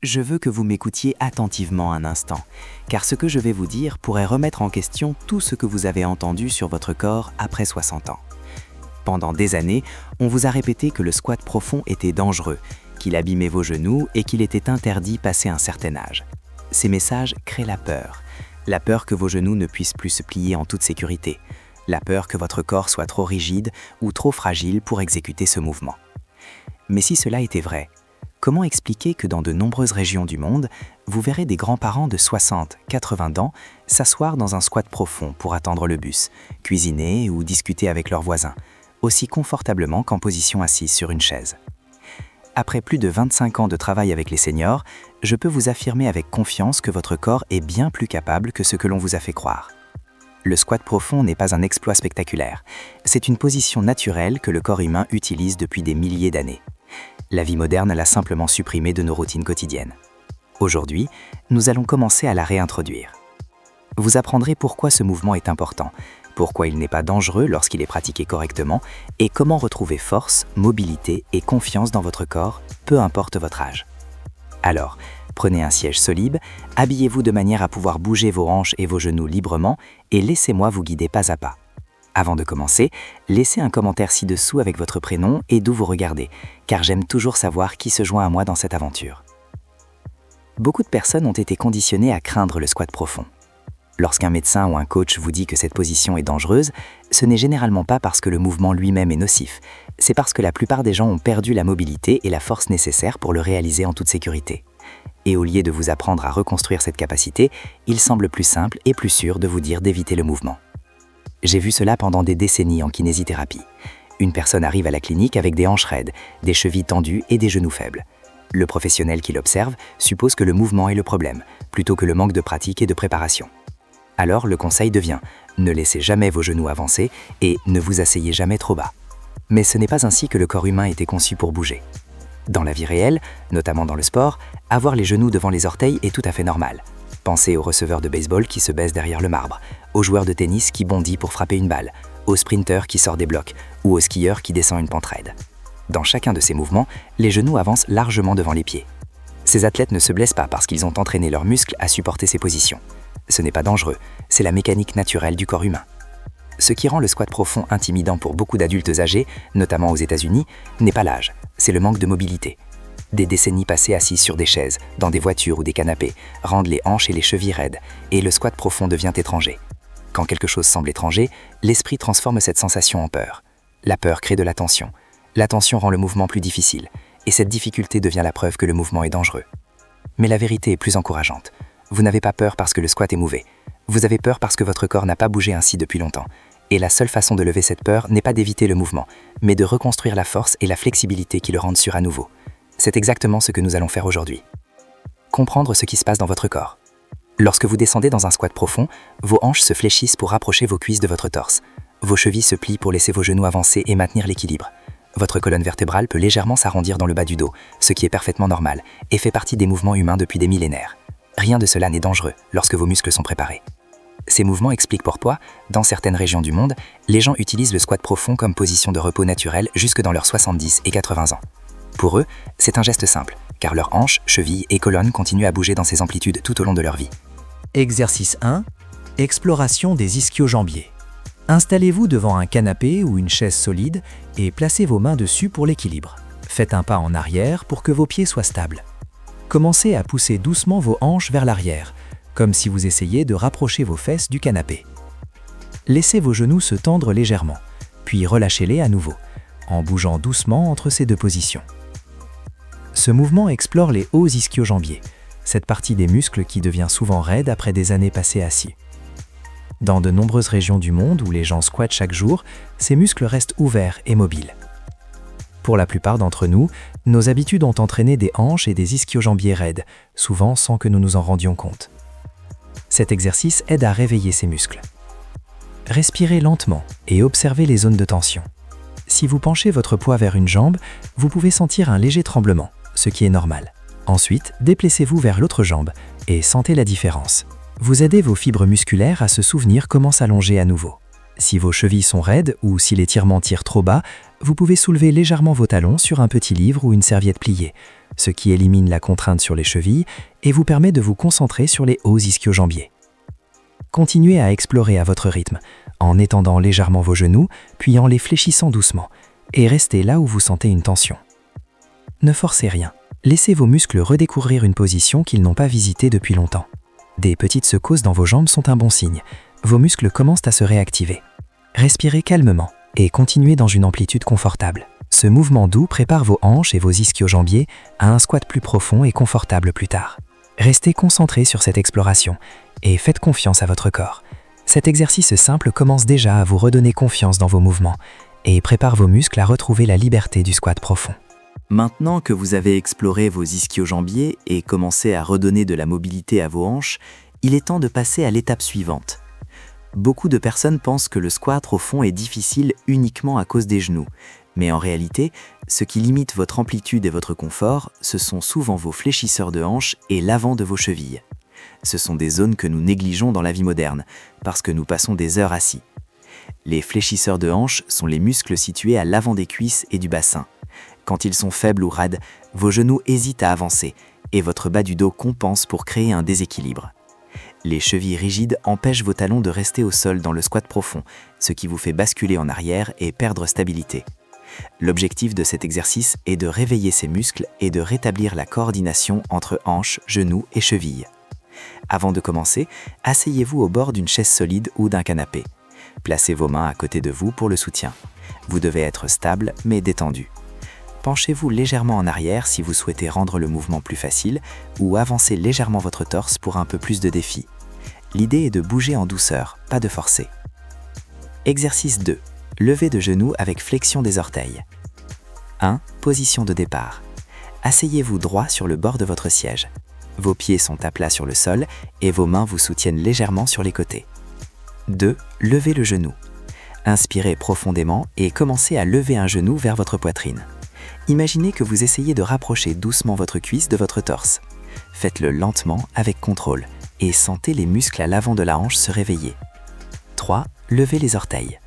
Je veux que vous m'écoutiez attentivement un instant, car ce que je vais vous dire pourrait remettre en question tout ce que vous avez entendu sur votre corps après 60 ans. Pendant des années, on vous a répété que le squat profond était dangereux, qu'il abîmait vos genoux et qu'il était interdit passé un certain âge. Ces messages créent la peur. La peur que vos genoux ne puissent plus se plier en toute sécurité. La peur que votre corps soit trop rigide ou trop fragile pour exécuter ce mouvement. Mais si cela était vrai, comment expliquer que dans de nombreuses régions du monde, vous verrez des grands-parents de 60, 80 ans s'asseoir dans un squat profond pour attendre le bus, cuisiner ou discuter avec leurs voisins, aussi confortablement qu'en position assise sur une chaise? Après plus de 25 ans de travail avec les seniors, je peux vous affirmer avec confiance que votre corps est bien plus capable que ce que l'on vous a fait croire. Le squat profond n'est pas un exploit spectaculaire. C'est une position naturelle que le corps humain utilise depuis des milliers d'années. La vie moderne l'a simplement supprimée de nos routines quotidiennes. Aujourd'hui, nous allons commencer à la réintroduire. Vous apprendrez pourquoi ce mouvement est important, pourquoi il n'est pas dangereux lorsqu'il est pratiqué correctement et comment retrouver force, mobilité et confiance dans votre corps, peu importe votre âge. Alors, prenez un siège solide, habillez-vous de manière à pouvoir bouger vos hanches et vos genoux librement et laissez-moi vous guider pas à pas. Avant de commencer, laissez un commentaire ci-dessous avec votre prénom et d'où vous regardez, car j'aime toujours savoir qui se joint à moi dans cette aventure. Beaucoup de personnes ont été conditionnées à craindre le squat profond. Lorsqu'un médecin ou un coach vous dit que cette position est dangereuse, ce n'est généralement pas parce que le mouvement lui-même est nocif, c'est parce que la plupart des gens ont perdu la mobilité et la force nécessaires pour le réaliser en toute sécurité. Et au lieu de vous apprendre à reconstruire cette capacité, il semble plus simple et plus sûr de vous dire d'éviter le mouvement. J'ai vu cela pendant des décennies en kinésithérapie. Une personne arrive à la clinique avec des hanches raides, des chevilles tendues et des genoux faibles. Le professionnel qui l'observe suppose que le mouvement est le problème, plutôt que le manque de pratique et de préparation. Alors le conseil devient « ne laissez jamais vos genoux avancer et ne vous asseyez jamais trop bas ». Mais ce n'est pas ainsi que le corps humain était conçu pour bouger. Dans la vie réelle, notamment dans le sport, avoir les genoux devant les orteils est tout à fait normal. Pensez au receveur de baseball qui se baisse derrière le marbre, au joueur de tennis qui bondit pour frapper une balle, au sprinter qui sort des blocs ou au skieur qui descend une pente raide. Dans chacun de ces mouvements, les genoux avancent largement devant les pieds. Ces athlètes ne se blessent pas parce qu'ils ont entraîné leurs muscles à supporter ces positions. Ce n'est pas dangereux, c'est la mécanique naturelle du corps humain. Ce qui rend le squat profond intimidant pour beaucoup d'adultes âgés, notamment aux États-Unis, n'est pas l'âge, c'est le manque de mobilité. Des décennies passées assises sur des chaises, dans des voitures ou des canapés, rendent les hanches et les chevilles raides, et le squat profond devient étranger. Quand quelque chose semble étranger, l'esprit transforme cette sensation en peur. La peur crée de la tension. La tension rend le mouvement plus difficile, et cette difficulté devient la preuve que le mouvement est dangereux. Mais la vérité est plus encourageante. Vous n'avez pas peur parce que le squat est mauvais. Vous avez peur parce que votre corps n'a pas bougé ainsi depuis longtemps. Et la seule façon de lever cette peur n'est pas d'éviter le mouvement, mais de reconstruire la force et la flexibilité qui le rendent sûr à nouveau. C'est exactement ce que nous allons faire aujourd'hui. Comprendre ce qui se passe dans votre corps. Lorsque vous descendez dans un squat profond, vos hanches se fléchissent pour rapprocher vos cuisses de votre torse. Vos chevilles se plient pour laisser vos genoux avancer et maintenir l'équilibre. Votre colonne vertébrale peut légèrement s'arrondir dans le bas du dos, ce qui est parfaitement normal et fait partie des mouvements humains depuis des millénaires. Rien de cela n'est dangereux lorsque vos muscles sont préparés. Ces mouvements expliquent pourquoi, dans certaines régions du monde, les gens utilisent le squat profond comme position de repos naturelle jusque dans leurs 70 et 80 ans. Pour eux, c'est un geste simple, car leurs hanches, chevilles et colonnes continuent à bouger dans ces amplitudes tout au long de leur vie. Exercice 1. Exploration des ischio-jambiers. Installez-vous devant un canapé ou une chaise solide et placez vos mains dessus pour l'équilibre. Faites un pas en arrière pour que vos pieds soient stables. Commencez à pousser doucement vos hanches vers l'arrière, comme si vous essayiez de rapprocher vos fesses du canapé. Laissez vos genoux se tendre légèrement, puis relâchez-les à nouveau, en bougeant doucement entre ces deux positions. Ce mouvement explore les hauts ischio-jambiers, cette partie des muscles qui devient souvent raide après des années passées assis. Dans de nombreuses régions du monde où les gens squattent chaque jour, ces muscles restent ouverts et mobiles. Pour la plupart d'entre nous, nos habitudes ont entraîné des hanches et des ischio-jambiers raides, souvent sans que nous nous en rendions compte. Cet exercice aide à réveiller ces muscles. Respirez lentement et observez les zones de tension. Si vous penchez votre poids vers une jambe, vous pouvez sentir un léger tremblement, ce qui est normal. Ensuite, déplacez-vous vers l'autre jambe et sentez la différence. Vous aidez vos fibres musculaires à se souvenir comment s'allonger à nouveau. Si vos chevilles sont raides ou si l'étirement tire trop bas, vous pouvez soulever légèrement vos talons sur un petit livre ou une serviette pliée, ce qui élimine la contrainte sur les chevilles et vous permet de vous concentrer sur les hauts ischio-jambiers. Continuez à explorer à votre rythme, en étendant légèrement vos genoux, puis en les fléchissant doucement, et restez là où vous sentez une tension. Ne forcez rien, laissez vos muscles redécouvrir une position qu'ils n'ont pas visitée depuis longtemps. Des petites secousses dans vos jambes sont un bon signe, vos muscles commencent à se réactiver. Respirez calmement et continuez dans une amplitude confortable. Ce mouvement doux prépare vos hanches et vos ischio-jambiers à un squat plus profond et confortable plus tard. Restez concentré sur cette exploration et faites confiance à votre corps. Cet exercice simple commence déjà à vous redonner confiance dans vos mouvements et prépare vos muscles à retrouver la liberté du squat profond. Maintenant que vous avez exploré vos ischio-jambiers et commencé à redonner de la mobilité à vos hanches, il est temps de passer à l'étape suivante. Beaucoup de personnes pensent que le squat profond est difficile uniquement à cause des genoux, mais en réalité, ce qui limite votre amplitude et votre confort, ce sont souvent vos fléchisseurs de hanches et l'avant de vos chevilles. Ce sont des zones que nous négligeons dans la vie moderne, parce que nous passons des heures assis. Les fléchisseurs de hanches sont les muscles situés à l'avant des cuisses et du bassin. Quand ils sont faibles ou rades, vos genoux hésitent à avancer et votre bas du dos compense pour créer un déséquilibre. Les chevilles rigides empêchent vos talons de rester au sol dans le squat profond, ce qui vous fait basculer en arrière et perdre stabilité. L'objectif de cet exercice est de réveiller ces muscles et de rétablir la coordination entre hanches, genoux et chevilles. Avant de commencer, asseyez-vous au bord d'une chaise solide ou d'un canapé. Placez vos mains à côté de vous pour le soutien. Vous devez être stable mais détendu. Penchez-vous légèrement en arrière si vous souhaitez rendre le mouvement plus facile ou avancez légèrement votre torse pour un peu plus de défi. L'idée est de bouger en douceur, pas de forcer. Exercice 2. Lever de genoux avec flexion des orteils. 1. Position de départ. Asseyez-vous droit sur le bord de votre siège. Vos pieds sont à plat sur le sol et vos mains vous soutiennent légèrement sur les côtés. 2. Levez le genou. Inspirez profondément et commencez à lever un genou vers votre poitrine. Imaginez que vous essayez de rapprocher doucement votre cuisse de votre torse. Faites-le lentement avec contrôle et sentez les muscles à l'avant de la hanche se réveiller. 3. Levez les orteils.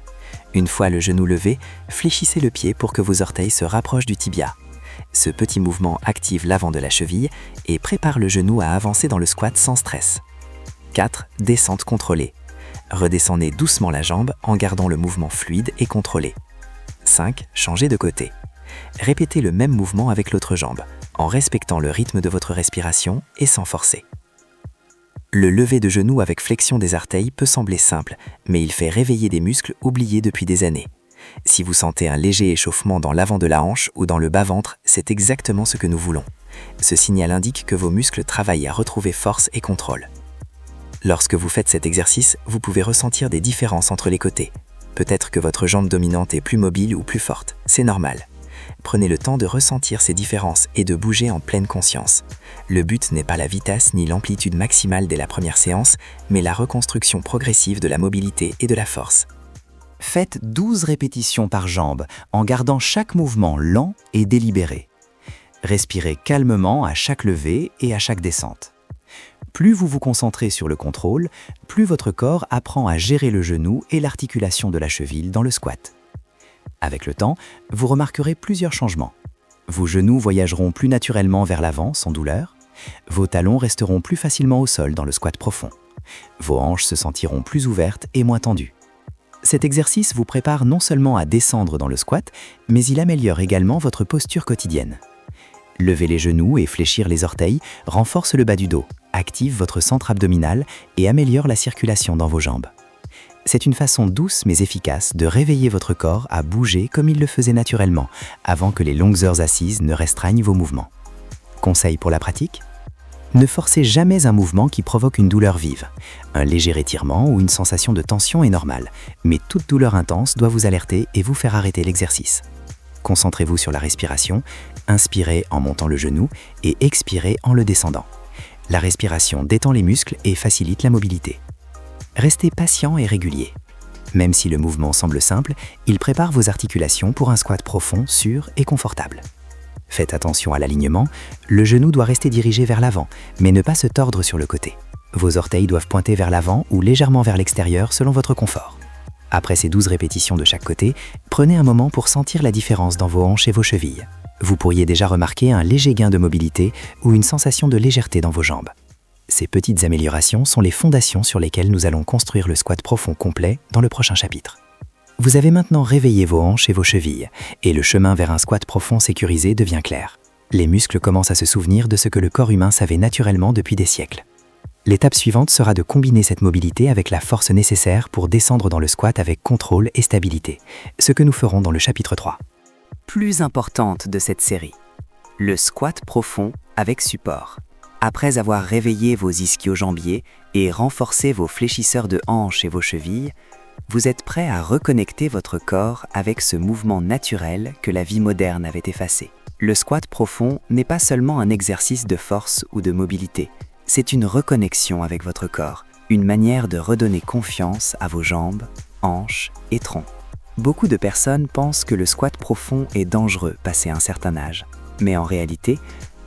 Une fois le genou levé, fléchissez le pied pour que vos orteils se rapprochent du tibia. Ce petit mouvement active l'avant de la cheville et prépare le genou à avancer dans le squat sans stress. 4. Descente contrôlée. Redescendez doucement la jambe en gardant le mouvement fluide et contrôlé. 5. Changez de côté. Répétez le même mouvement avec l'autre jambe, en respectant le rythme de votre respiration et sans forcer. Le lever de genou avec flexion des orteils peut sembler simple, mais il fait réveiller des muscles oubliés depuis des années. Si vous sentez un léger échauffement dans l'avant de la hanche ou dans le bas-ventre, c'est exactement ce que nous voulons. Ce signal indique que vos muscles travaillent à retrouver force et contrôle. Lorsque vous faites cet exercice, vous pouvez ressentir des différences entre les côtés. Peut-être que votre jambe dominante est plus mobile ou plus forte, c'est normal. Prenez le temps de ressentir ces différences et de bouger en pleine conscience. Le but n'est pas la vitesse ni l'amplitude maximale dès la première séance, mais la reconstruction progressive de la mobilité et de la force. Faites 12 répétitions par jambe en gardant chaque mouvement lent et délibéré. Respirez calmement à chaque levée et à chaque descente. Plus vous vous concentrez sur le contrôle, plus votre corps apprend à gérer le genou et l'articulation de la cheville dans le squat. Avec le temps, vous remarquerez plusieurs changements. Vos genoux voyageront plus naturellement vers l'avant sans douleur. Vos talons resteront plus facilement au sol dans le squat profond. Vos hanches se sentiront plus ouvertes et moins tendues. Cet exercice vous prépare non seulement à descendre dans le squat, mais il améliore également votre posture quotidienne. Lever les genoux et fléchir les orteils renforce le bas du dos, active votre centre abdominal et améliore la circulation dans vos jambes. C'est une façon douce mais efficace de réveiller votre corps à bouger comme il le faisait naturellement, avant que les longues heures assises ne restreignent vos mouvements. Conseil pour la pratique ? Ne forcez jamais un mouvement qui provoque une douleur vive. Un léger étirement ou une sensation de tension est normal, mais toute douleur intense doit vous alerter et vous faire arrêter l'exercice. Concentrez-vous sur la respiration, inspirez en montant le genou et expirez en le descendant. La respiration détend les muscles et facilite la mobilité. Restez patient et régulier. Même si le mouvement semble simple, il prépare vos articulations pour un squat profond, sûr et confortable. Faites attention à l'alignement, le genou doit rester dirigé vers l'avant, mais ne pas se tordre sur le côté. Vos orteils doivent pointer vers l'avant ou légèrement vers l'extérieur selon votre confort. Après ces 12 répétitions de chaque côté, prenez un moment pour sentir la différence dans vos hanches et vos chevilles. Vous pourriez déjà remarquer un léger gain de mobilité ou une sensation de légèreté dans vos jambes. Ces petites améliorations sont les fondations sur lesquelles nous allons construire le squat profond complet dans le prochain chapitre. Vous avez maintenant réveillé vos hanches et vos chevilles, et le chemin vers un squat profond sécurisé devient clair. Les muscles commencent à se souvenir de ce que le corps humain savait naturellement depuis des siècles. L'étape suivante sera de combiner cette mobilité avec la force nécessaire pour descendre dans le squat avec contrôle et stabilité, ce que nous ferons dans le chapitre 3. Plus importante de cette série, le squat profond avec support. Après avoir réveillé vos ischio-jambiers et renforcé vos fléchisseurs de hanches et vos chevilles, vous êtes prêt à reconnecter votre corps avec ce mouvement naturel que la vie moderne avait effacé. Le squat profond n'est pas seulement un exercice de force ou de mobilité, c'est une reconnexion avec votre corps, une manière de redonner confiance à vos jambes, hanches et tronc. Beaucoup de personnes pensent que le squat profond est dangereux passé un certain âge, mais en réalité,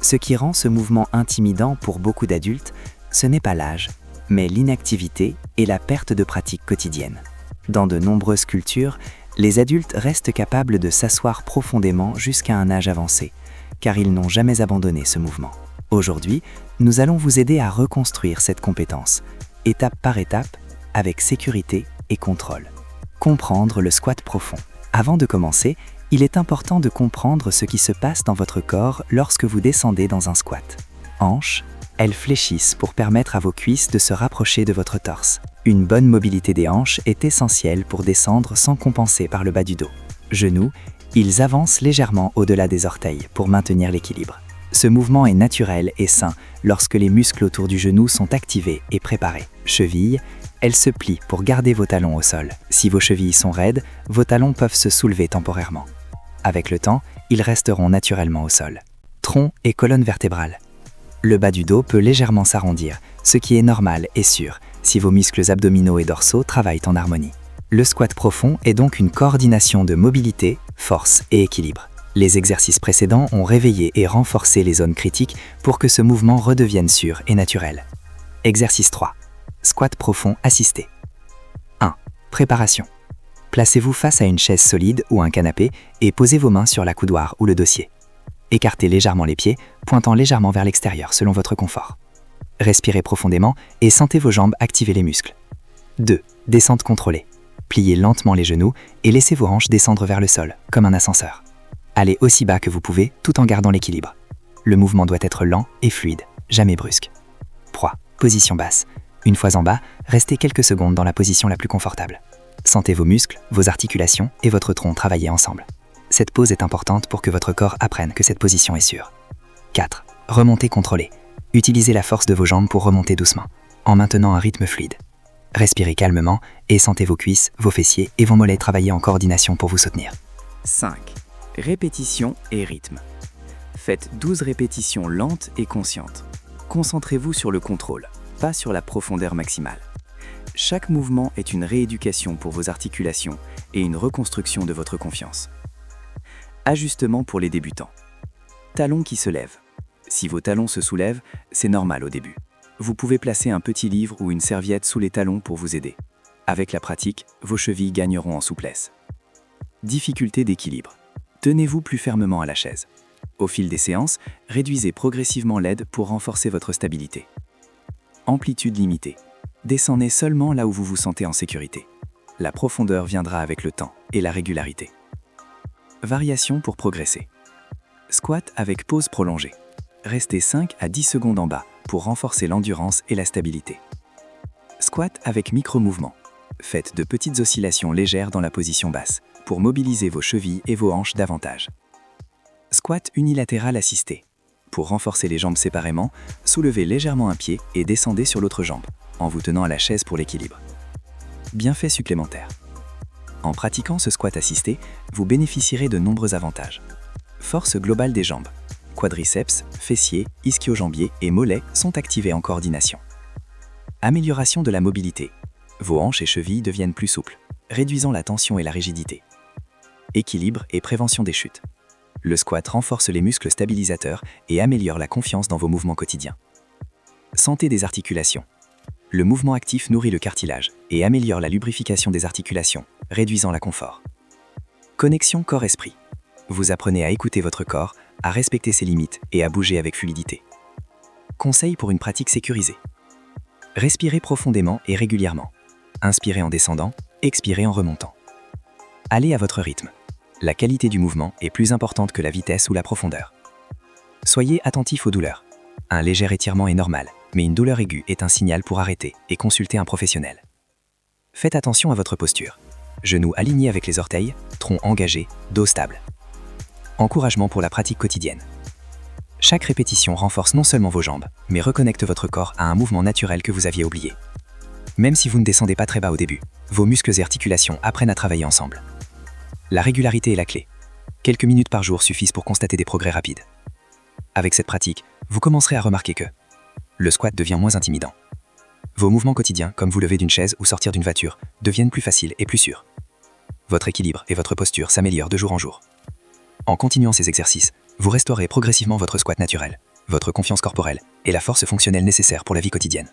ce qui rend ce mouvement intimidant pour beaucoup d'adultes, ce n'est pas l'âge, mais l'inactivité et la perte de pratique quotidienne. Dans de nombreuses cultures, les adultes restent capables de s'asseoir profondément jusqu'à un âge avancé, car ils n'ont jamais abandonné ce mouvement. Aujourd'hui, nous allons vous aider à reconstruire cette compétence, étape par étape, avec sécurité et contrôle. Comprendre le squat profond. Avant de commencer, il est important de comprendre ce qui se passe dans votre corps lorsque vous descendez dans un squat. Hanches, elles fléchissent pour permettre à vos cuisses de se rapprocher de votre torse. Une bonne mobilité des hanches est essentielle pour descendre sans compenser par le bas du dos. Genoux, ils avancent légèrement au-delà des orteils pour maintenir l'équilibre. Ce mouvement est naturel et sain lorsque les muscles autour du genou sont activés et préparés. Chevilles, elles se plient pour garder vos talons au sol. Si vos chevilles sont raides, vos talons peuvent se soulever temporairement. Avec le temps, ils resteront naturellement au sol. Tronc et colonne vertébrale. Le bas du dos peut légèrement s'arrondir, ce qui est normal et sûr si vos muscles abdominaux et dorsaux travaillent en harmonie. Le squat profond est donc une coordination de mobilité, force et équilibre. Les exercices précédents ont réveillé et renforcé les zones critiques pour que ce mouvement redevienne sûr et naturel. Exercice 3. Squat profond assisté. 1. Préparation. Placez-vous face à une chaise solide ou un canapé et posez vos mains sur la coudoir ou le dossier. Écartez légèrement les pieds, pointant légèrement vers l'extérieur selon votre confort. Respirez profondément et sentez vos jambes activer les muscles. 2. Descente contrôlée. Pliez lentement les genoux et laissez vos hanches descendre vers le sol, comme un ascenseur. Allez aussi bas que vous pouvez tout en gardant l'équilibre. Le mouvement doit être lent et fluide, jamais brusque. 3. Position basse. Une fois en bas, restez quelques secondes dans la position la plus confortable. Sentez vos muscles, vos articulations et votre tronc travailler ensemble. Cette pause est importante pour que votre corps apprenne que cette position est sûre. 4. Remontée contrôlée. Utilisez la force de vos jambes pour remonter doucement, en maintenant un rythme fluide. Respirez calmement et sentez vos cuisses, vos fessiers et vos mollets travailler en coordination pour vous soutenir. 5. Répétition et rythme. Faites 12 répétitions lentes et conscientes. Concentrez-vous sur le contrôle, pas sur la profondeur maximale. Chaque mouvement est une rééducation pour vos articulations et une reconstruction de votre confiance. Ajustement pour les débutants. Talons qui se lèvent. Si vos talons se soulèvent, c'est normal au début. Vous pouvez placer un petit livre ou une serviette sous les talons pour vous aider. Avec la pratique, vos chevilles gagneront en souplesse. Difficulté d'équilibre. Tenez-vous plus fermement à la chaise. Au fil des séances, réduisez progressivement l'aide pour renforcer votre stabilité. Amplitude limitée. Descendez seulement là où vous vous sentez en sécurité. La profondeur viendra avec le temps et la régularité. Variation pour progresser. Squat avec pause prolongée. Restez 5 à 10 secondes en bas pour renforcer l'endurance et la stabilité. Squat avec micro-mouvements. Faites de petites oscillations légères dans la position basse pour mobiliser vos chevilles et vos hanches davantage. Squat unilatéral assisté. Pour renforcer les jambes séparément, soulevez légèrement un pied et descendez sur l'autre jambe, en vous tenant à la chaise pour l'équilibre. Bienfaits supplémentaires. En pratiquant ce squat assisté, vous bénéficierez de nombreux avantages. Force globale des jambes. Quadriceps, fessiers, ischio-jambiers et mollets sont activés en coordination. Amélioration de la mobilité. Vos hanches et chevilles deviennent plus souples, réduisant la tension et la rigidité. Équilibre et prévention des chutes. Le squat renforce les muscles stabilisateurs et améliore la confiance dans vos mouvements quotidiens. Santé des articulations. Le mouvement actif nourrit le cartilage et améliore la lubrification des articulations, réduisant l'inconfort. Connexion corps-esprit. Vous apprenez à écouter votre corps, à respecter ses limites et à bouger avec fluidité. Conseil pour une pratique sécurisée. Respirez profondément et régulièrement. Inspirez en descendant, expirez en remontant. Allez à votre rythme. La qualité du mouvement est plus importante que la vitesse ou la profondeur. Soyez attentif aux douleurs. Un léger étirement est normal, mais une douleur aiguë est un signal pour arrêter et consulter un professionnel. Faites attention à votre posture. Genoux alignés avec les orteils, tronc engagé, dos stable. Encouragement pour la pratique quotidienne. Chaque répétition renforce non seulement vos jambes, mais reconnecte votre corps à un mouvement naturel que vous aviez oublié. Même si vous ne descendez pas très bas au début, vos muscles et articulations apprennent à travailler ensemble. La régularité est la clé. Quelques minutes par jour suffisent pour constater des progrès rapides. Avec cette pratique, vous commencerez à remarquer que le squat devient moins intimidant. Vos mouvements quotidiens, comme vous lever d'une chaise ou sortir d'une voiture, deviennent plus faciles et plus sûrs. Votre équilibre et votre posture s'améliorent de jour en jour. En continuant ces exercices, vous restaurez progressivement votre squat naturel, votre confiance corporelle et la force fonctionnelle nécessaire pour la vie quotidienne.